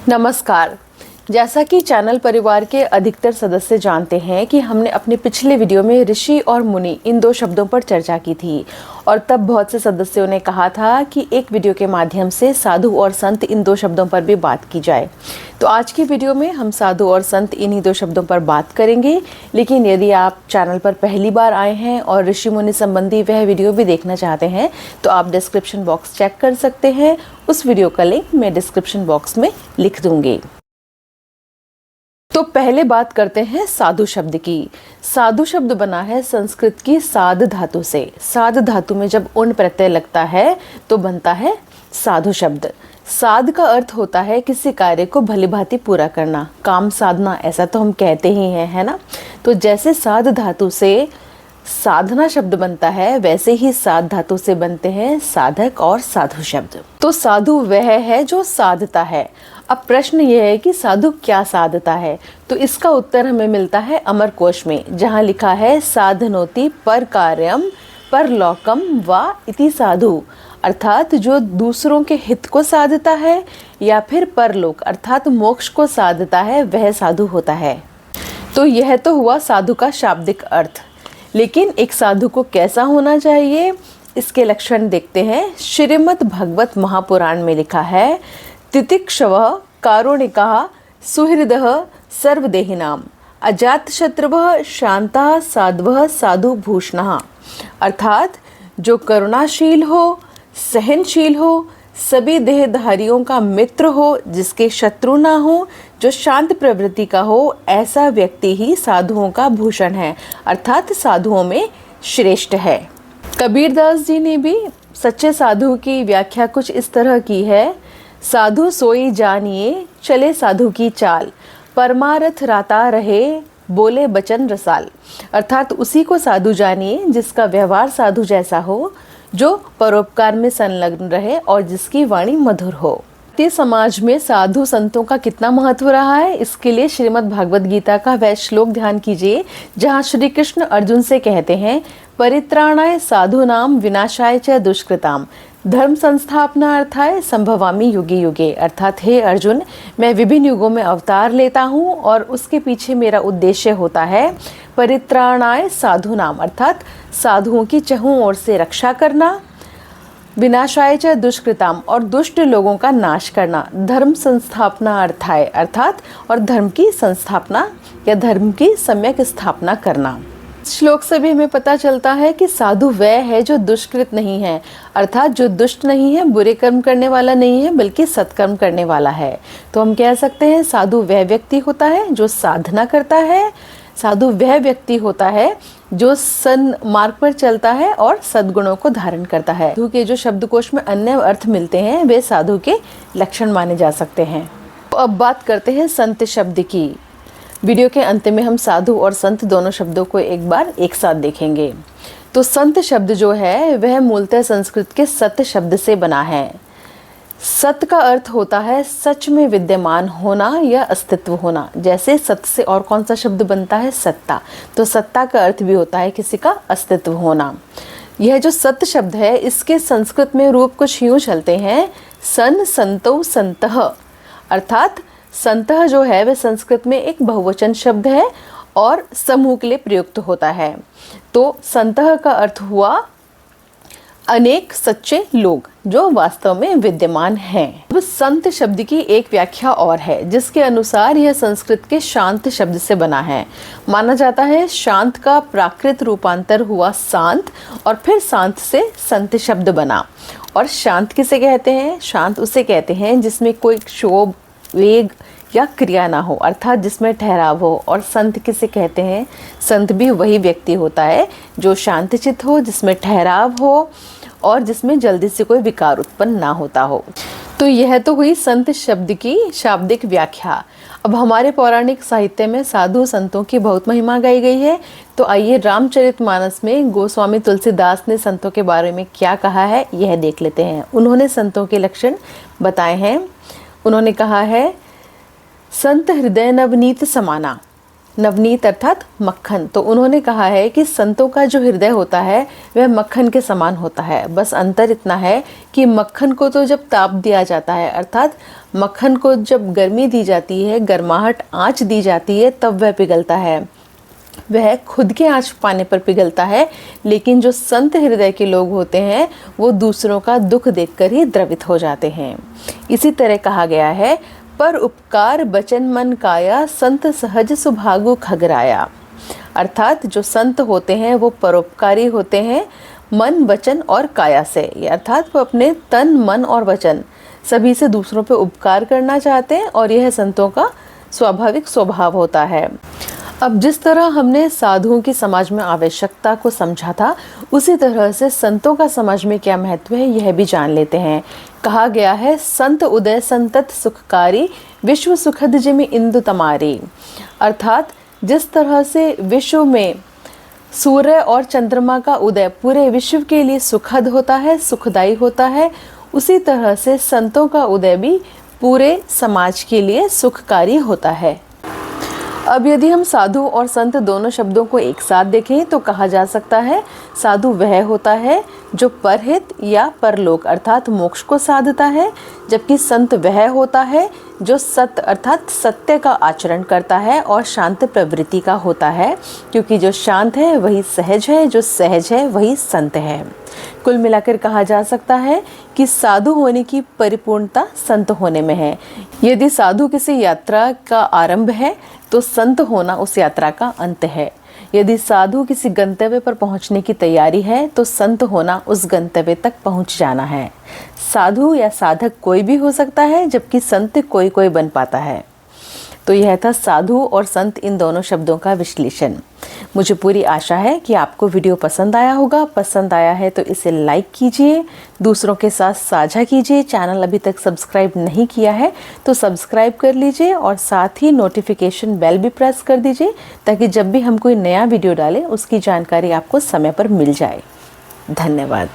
नमस्कार। जैसा कि चैनल परिवार के अधिकतर सदस्य जानते हैं कि हमने अपने पिछले वीडियो में ऋषि और मुनि इन दो शब्दों पर चर्चा की थी और तब बहुत से सदस्यों ने कहा था कि एक वीडियो के माध्यम से साधु और संत इन दो शब्दों पर भी बात की जाए। तो आज की वीडियो में हम साधु और संत इन्हीं दो शब्दों पर बात करेंगे। लेकिन यदि आप चैनल पर पहली बार आए हैं और ऋषि मुनि संबंधी वह वीडियो भी देखना चाहते हैं तो आप डिस्क्रिप्शन बॉक्स चेक कर सकते हैं। उस वीडियो का लिंक मैं डिस्क्रिप्शन बॉक्स में लिख दूंगी। तो पहले बात करते हैं साधु शब्द की। साधु शब्द बना है संस्कृत की साध धातु से। साध धातु में जब उन प्रत्यय लगता है तो बनता है साधु शब्द। साध का अर्थ होता है किसी कार्य को भलीभांति पूरा करना, काम साधना, ऐसा तो हम कहते ही हैं, है ना। तो जैसे साध धातु से साधना शब्द बनता है वैसे ही साध धातु से बनते हैं साधक और साधु शब्द। तो साधु वह है जो साधता है। अब प्रश्न यह है कि साधु क्या साधता है, तो इसका उत्तर हमें मिलता है अमरकोश में, जहाँ लिखा है साधनोति पर कार्यम पर लोकम वा इति साधु, अर्थात जो दूसरों के हित को साधता है या फिर परलोक अर्थात मोक्ष को साधता है वह साधु होता है। तो यह तो हुआ साधु का शाब्दिक अर्थ। लेकिन एक साधु को कैसा होना चाहिए, इसके लक्षण देखते हैं। श्रीमद् भगवत महापुराण में लिखा है तितिक्षवः कारुणिकः सुहृदः सर्वदेहिनां अजातशत्रुवः शान्तः साध्वः साधु भूषणः, अर्थात जो करुणाशील हो, सहनशील हो, सभी देहधारियों का मित्र हो, जिसके शत्रु ना हो, जो शांत प्रवृत्ति का हो, ऐसा व्यक्ति ही साधुओं का भूषण है, अर्थात साधुओं में श्रेष्ठ है। कबीरदास जी ने भी सच्चे साधु की व्याख्या कुछ इस तरह की है। साधु सोई जानिए चले साधु की चाल, परमारथ राता रहे बोले बचन रसाल, अर्थात उसी को साधु जानिए जिसका व्यवहार साधु जैसा हो, जो परोपकार में संलग्न रहे और जिसकी वाणी मधुर हो। भारतीय समाज में साधु संतों का कितना महत्व रहा है, इसके लिए श्रीमद् भागवत गीता का वह श्लोक ध्यान कीजिए जहाँ श्री कृष्ण अर्जुन से कहते हैं परित्राणाय साधूनाम विनाशाय च दुष्कृताम धर्म संस्थापनार्थाय संभवामि युगे युगे, अर्थात हे अर्जुन, मैं विभिन्न युगों में अवतार लेता हूँ और उसके पीछे मेरा उद्देश्य होता है परित्राणाय साधूनाम, अर्थात साधुओं की चहुं ओर से रक्षा करना, विनाशाय च दुष्कृताम और दुष्ट लोगों का नाश करना, धर्म संस्थापना अर्थाय, अर्थात और धर्म की संस्थापना या धर्म की सम्यक स्थापना करना। श्लोक से भी हमें पता चलता है कि साधु वह है जो दुष्कृत नहीं है, अर्थात जो दुष्ट नहीं है, बुरे कर्म करने वाला नहीं है, बल्कि सत्कर्म करने वाला है। तो हम कह सकते हैं साधु वह व्यक्ति होता है जो साधना करता है, साधु वह व्यक्ति होता है जो सन्मार्ग पर चलता है और सद्गुणों को धारण करता है। साधु के जो शब्दकोश में अन्य अर्थ मिलते हैं वे साधु के लक्षण माने जा सकते हैं। तो अब बात करते हैं संत शब्द की। वीडियो के अंत में हम साधु और संत दोनों शब्दों को एक बार एक साथ देखेंगे। तो संत शब्द जो है वह मूलतः संस्कृत के सत शब्द से बना है। सत का अर्थ होता है सच में विद्यमान होना या अस्तित्व होना। जैसे सत से और कौन सा शब्द बनता है, सत्ता, तो सत्ता का अर्थ भी होता है किसी का अस्तित्व होना। यह जो सत शब्द है इसके संस्कृत में रूप कुछ यूँ चलते हैं सन संतो संतः, अर्थात संतः जो है वह संस्कृत में एक बहुवचन शब्द है और समूह के लिए प्रयुक्त होता है। तो संतः का अर्थ हुआ अनेक सच्चे लोग जो वास्तव में विद्यमान हैं। अब संत शब्द की एक व्याख्या और है जिसके अनुसार यह संस्कृत के शांत शब्द से बना है। माना जाता है शांत का प्राकृत रूपांतर हुआ शांत और फिर शांत से संत शब्द बना। और शांत किसे कहते हैं, शांत उसे कहते हैं जिसमें कोई क्षोभ, वेग या क्रिया ना हो, अर्थात जिसमें ठहराव हो। और संत किसे कहते हैं, संत भी वही व्यक्ति होता है जो शांतचित्त हो, जिसमें ठहराव हो और जिसमें जल्दी से कोई विकार उत्पन्न ना होता हो। तो यह तो हुई संत शब्द की शाब्दिक व्याख्या। अब हमारे पौराणिक साहित्य में साधु संतों की बहुत महिमा गाई गई है। तो आइए रामचरितमानस में गोस्वामी तुलसीदास ने संतों के बारे में क्या कहा है यह देख लेते हैं। उन्होंने संतों के लक्षण बताए हैं। उन्होंने कहा है संत हृदय नवनीत समाना, नवनीत अर्थात मक्खन। तो उन्होंने कहा है कि संतों का जो हृदय होता है वह मक्खन के समान होता है, बस अंतर इतना है कि मक्खन को तो जब ताप दिया जाता है, अर्थात मक्खन को जब गर्मी दी जाती है, गर्माहट आँच दी जाती है, तब वह पिघलता है, वह खुद के आँच पाने पर पिघलता है। लेकिन जो संत हृदय के लोग होते हैं वो दूसरों का दुख देखकर ही द्रवित हो जाते हैं। इसी तरह कहा गया है, पर उपकार बचन मन काया, संत सहज सुभागु खगराया। अर्थात जो संत होते हैं वो परोपकारी होते हैं मन, वचन और काया से, अर्थात वो अपने तन, मन और वचन सभी से दूसरों पे उपकार करना चाहते हैं और यह संतों का स्वाभाविक स्वभाव होता है। अब जिस तरह हमने साधुओं की समाज में आवश्यकता को समझा था, उसी तरह से संतों का समाज में क्या महत्व है यह भी जान लेते हैं। कहा गया है, संत उदय संतत सुखकारी, विश्व सुखद जिमि इंदु तमारी। अर्थात जिस तरह से विश्व में सूर्य और चंद्रमा का उदय पूरे विश्व के लिए सुखद होता है, सुखदायी होता है, उसी तरह से संतों का उदय भी पूरे समाज के लिए सुखकारी होता है। अब यदि हम साधु और संत दोनों शब्दों को एक साथ देखें तो कहा जा सकता है, साधु वह होता है जो परहित या परलोक अर्थात मोक्ष को साधता है, जबकि संत वह होता है जो सत्य अर्थात सत्य का आचरण करता है और शांत प्रवृत्ति का होता है, क्योंकि जो शांत है वही सहज है, जो सहज है वही संत है। कुल मिलाकर कहा जा सकता है कि साधु होने की परिपूर्णता संत होने में है। यदि साधु किसी यात्रा का आरंभ है तो संत होना उस यात्रा का अंत है। यदि साधु किसी गंतव्य पर पहुंचने की तैयारी है तो संत होना उस गंतव्य तक पहुंच जाना है। साधु या साधक कोई भी हो सकता है, जबकि संत कोई कोई बन पाता है। तो यह था साधु और संत इन दोनों शब्दों का विश्लेषण। मुझे पूरी आशा है कि आपको वीडियो पसंद आया होगा। पसंद आया है तो इसे लाइक कीजिए, दूसरों के साथ साझा कीजिए। चैनल अभी तक सब्सक्राइब नहीं किया है तो सब्सक्राइब कर लीजिए और साथ ही नोटिफिकेशन बेल भी प्रेस कर दीजिए, ताकि जब भी हम कोई नया वीडियो डालें उसकी जानकारी आपको समय पर मिल जाए। धन्यवाद।